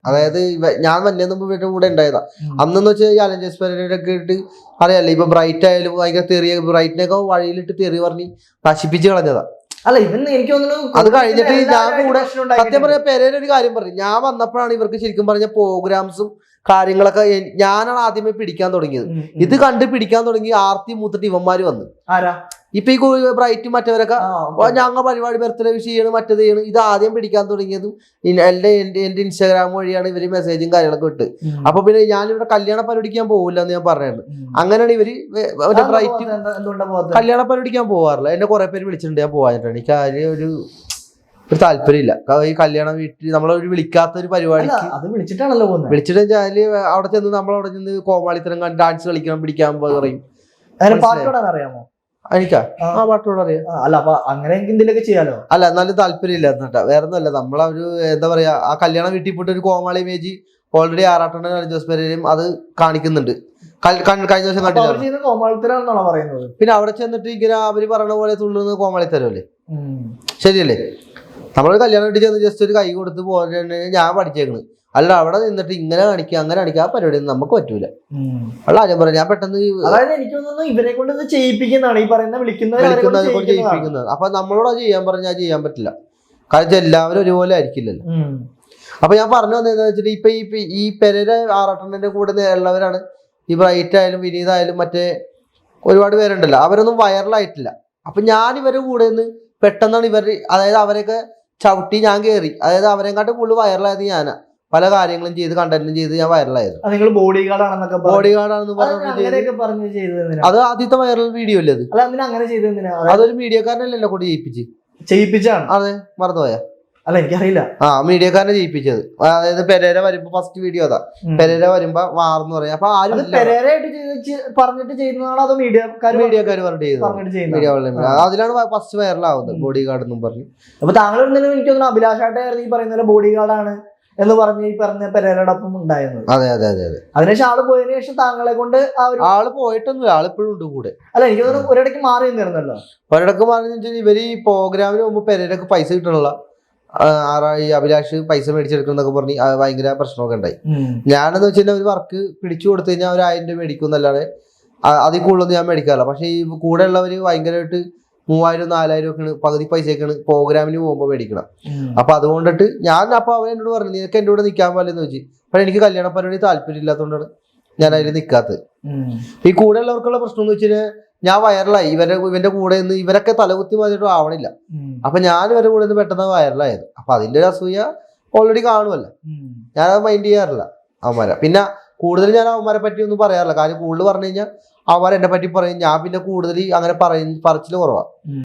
അതായത് ഞാൻ വന്നേ മുമ്പ് ഇവരുടെ കൂടെ ഉണ്ടായതാ. അന്നെന്ന് വെച്ചാൽ ഈ അലഞ്ചേഴ്സ് പെരേരൊക്കെ ഇട്ട് അറിയാലോ, ഇപ്പൊ ബ്രൈറ്റ് ആയാലും ഭയങ്കര തെറിയ, ബ്രൈറ്റിനൊക്കെ വഴിയിലിട്ട് തെറി പറഞ്ഞ് നശിപ്പിച്ച് കളഞ്ഞതാ. അല്ല ഇവന്ന് എനിക്ക് തോന്നുന്നു അത് കഴിഞ്ഞിട്ട് ഞാൻ കൂടെ സത്യം പറയാ പെരേര ഒരു കാര്യം പറഞ്ഞു. ഞാൻ വന്നപ്പോഴാണ് ഇവർക്ക് ശരിക്കും പറഞ്ഞ പ്രോഗ്രാംസും കാര്യങ്ങളൊക്കെ ഞാനാണ് ആദ്യമേ പിടിക്കാൻ തുടങ്ങിയത്. ഇത് കണ്ട് പിടിക്കാൻ തുടങ്ങി ആർത്തി മൂത്തിട്ട് ഇവന്മാര് വന്നു. ഇപ്പൊ ഈ ബ്രൈറ്റും മറ്റവരൊക്കെ ഞങ്ങൾ പരിപാടി ബർത്ത്ഡേ വിഷ് ചെയ്യണം മറ്റേത് ചെയ്യണം. ഇത് ആദ്യം പിടിക്കാൻ തുടങ്ങിയതും എന്റെ ഇൻസ്റ്റാഗ്രാം വഴിയാണ് ഇവര് മെസ്സേജും കാര്യങ്ങളൊക്കെ ഇട്ട്. അപ്പൊ പിന്നെ ഞാനിവിടെ കല്യാണ പരിപാടിക്കാൻ പോകില്ല എന്ന് ഞാൻ പറഞ്ഞായിരുന്നു. അങ്ങനെയാണ് ഇവര് ബ്രൈറ്റ് കല്യാണ പരിപാടിക്കാൻ പോകാറില്ല. എന്നെ കുറെ പേര് വിളിച്ചിട്ടുണ്ട്, ഞാൻ പോകാനായിട്ടാണ്. എനിക്ക് ആരും ഒരു താല്പര്യമില്ല. ഈ കല്യാണം വീട്ടിൽ നമ്മളൊരു വിളിക്കാത്ത ഒരു പരിപാടിക്ക് വിളിച്ചിട്ട് വെച്ചാല് അവിടെ ചെന്ന് നമ്മളവിടെ ചെന്ന് കോമാളിത്തരം കണ്ട് ഡാൻസ് കളിക്കണം പിടിക്കാൻ പറയും. അറിയാമോ? എനിക്കാ ആ പാട്ടോട് അറിയാം. അല്ല അപ്പൊ അങ്ങനെ എന്തെങ്കിലുമൊക്കെ ചെയ്യാലോ. അല്ല എന്നാലും താല്പര്യമില്ല എന്നിട്ടാ, വേറെ ഒന്നുമല്ല. നമ്മളൊരു എന്താ പറയാ, ആ കല്യാണ വീട്ടിൽ പോയിട്ട് ഒരു കോമാളി ഇമേജ് ഓൾറെഡി ആറാട്ടണ്ണൻ അലഞ്ചേഴ്സ് പെരേരയും അത് കാണിക്കുന്നുണ്ട്. കഴിഞ്ഞ ദിവസം കണ്ടില്ല. പിന്നെ അവിടെ ചെന്നിട്ട് ഇങ്ങനെ അവര് പറയണ പോലെ തുള്ളുന്നത് കോമാളിത്തരല്ലേ? ശരിയല്ലേ? നമ്മളൊരു കല്യാണം വീട്ടിൽ ചെന്ന് ജസ്റ്റ് ഒരു കൈ കൊടുത്ത് പോകാൻ ഞാൻ പഠിച്ചേക്കണ്. അല്ല അവിടെ നിന്നിട്ട് ഇങ്ങനെ കാണിക്കുക അങ്ങനെ കാണിക്കുക, ആ പരിപാടി നമുക്ക് പറ്റൂല. അല്ല ഞാൻ പറയാം, ഞാൻ പെട്ടെന്ന് അതായത് എനിക്ക് തോന്നുന്നു ഇവരെ കൊണ്ട് ചെയ്യിപ്പിക്കുന്നതാണ് ഈ പറയുന്ന ചെയ്യിപ്പിക്കുന്നത്. അപ്പൊ നമ്മളോട് അത് ചെയ്യാൻ പറഞ്ഞാൽ ചെയ്യാൻ പറ്റില്ല. കാരണം എല്ലാവരും ഒരുപോലെ ആയിരിക്കില്ലല്ലോ. അപ്പൊ ഞാൻ പറഞ്ഞു വന്നതെന്ന് വെച്ചിട്ട് ഇപ്പൊ ഈ പെരേര ആറാട്ടണ്ണന്റെ കൂടെ ഉള്ളവരാണ് ഈ ബ്രൈറ്റ് ആയാലും വിനീത് ആയാലും മറ്റേ ഒരുപാട് പേരുണ്ടല്ലോ, അവരൊന്നും വൈറലായിട്ടില്ല. അപ്പൊ ഞാൻ ഇവരുടെ കൂടെ നിന്ന് പെട്ടെന്നാണ് അതായത് അവരെയൊക്കെ ചവിട്ടി ഞാൻ കയറി. അതായത് അവരെക്കാട്ടും കൂടുതൽ വൈറലായത് ഞാനാ. പല കാര്യങ്ങളും ചെയ്ത് കണ്ടന്റും ചെയ്ത് ഞാൻ വൈറലായത്. ബോഡി ഗാർഡ് ആണെന്ന് പറഞ്ഞു. അത് ആദ്യത്തെ വൈറൽ വീഡിയോ അല്ലേ അത്? അതൊരു മീഡിയക്കാരനല്ലേ കൊണ്ട് ചെയ്യിപ്പിച്ചാണ്. അതെ, മറന്നുപോയാ? അല്ല എനിക്കറിയില്ല. മീഡിയക്കാരനെ ചെയ്യിപ്പിച്ചത്. അതായത് പെരേര വരുമ്പോ ഫസ്റ്റ് വീഡിയോ അതാ. പെരേര വരുമ്പോ വാർന്ന് പറയാം. അപ്പൊ ആരും പറഞ്ഞിട്ട് ചെയ്യുന്നതാണോ അതോ മീഡിയക്കാര് പറഞ്ഞിട്ട് അതിലാണ് ഫസ്റ്റ് വൈറലാവുന്നത്, ബോഡി ഗാർഡ് എന്നും പറഞ്ഞു. അപ്പൊ താങ്കൾ എനിക്ക് തോന്നുന്നു അഭിലാഷായിട്ട് ഈ പറയുന്ന ബോഡി ഗാർഡാണ് എന്ന് പറഞ്ഞ് ഈ പറഞ്ഞ പെരേരയോടൊപ്പം ഉണ്ടായിരുന്നത്. അതെ അതെ അതെ അതെ. അതിനുശേഷം ആള് പോയതിനു ശേഷം താങ്കളെ കൊണ്ട് ആള് പോയിട്ടൊന്നുമില്ല, ആളിപ്പോഴും ഉണ്ട് കൂടെ. അല്ല എനിക്ക് തോന്നുന്നു ഒരിടയ്ക്ക് മാറി നിന്നിരുന്നല്ലോ. ഒരിടക്ക് മാറി വെച്ചാൽ ഇവര് ഈ പ്രോഗ്രാമിന് മുമ്പ് പെരേരക്ക് പൈസ കിട്ടണല്ലോ. ഈ അഭിലാഷ് പൈസ മേടിച്ചെടുക്കുന്നൊക്കെ പറഞ്ഞ് ഭയങ്കര പ്രശ്നമൊക്കെ ഉണ്ടായി. ഞാനെന്ന് വെച്ചാൽ ഒരു വർക്ക് പിടിച്ചു കൊടുത്തു കഴിഞ്ഞാൽ ഒരു 1000 രൂപ മേടിക്കും എന്നല്ലാതെ അതിൽ കൂടുതലൊന്നും ഞാൻ മേടിക്കാറില്ല. പക്ഷെ ഈ കൂടെ ഉള്ളവര് ഭയങ്കരമായിട്ട് 3000 4000 ഒക്കെയാണ് പകുതി പൈസയൊക്കെയാണ് പ്രോഗ്രാമിന് പോകുമ്പോൾ മേടിക്കണം. അപ്പൊ അതുകൊണ്ടിട്ട് അപ്പൊ അവൻ എന്നോട് പറഞ്ഞു നിനക്ക് എൻ്റെ കൂടെ നിൽക്കാൻ പാടില്ലെന്ന് വെച്ച്. പക്ഷെ എനിക്ക് കല്യാണ പരിപാടി താല്പര്യം ഇല്ലാത്തതുകൊണ്ടാണ് ഞാൻ അതിൽ നിൽക്കാത്തത്. ഈ കൂടെ ഉള്ളവർക്കുള്ള പ്രശ്നം എന്ന് വെച്ചാൽ ഞാൻ വൈറലായി. ഇവന്റെ കൂടെ നിന്ന് ഇവരൊക്കെ തലകുത്തി മാറിയിട്ടും ആവണില്ല. അപ്പൊ ഞാൻ ഇവരുടെ കൂടെ നിന്ന് പെട്ടെന്ന് വൈറലായത്. അപ്പൊ അതിന്റെ ഒരു അസൂയ ഓൾറെഡി കാണുമല്ലോ. ഞാനത് മൈൻഡ് ചെയ്യാറില്ല അവന്മാരെ. പിന്നെ കൂടുതൽ ഞാൻ അവന്മാരെ പറ്റി ഒന്നും പറയാറില്ല. കാര്യം കൂടുതൽ പറഞ്ഞു കഴിഞ്ഞാൽ അവന്മാർ എന്നെ പറ്റി പറയും. ഞാൻ പിന്നെ കൂടുതൽ അങ്ങനെ പറച്ചില് കുറവാ.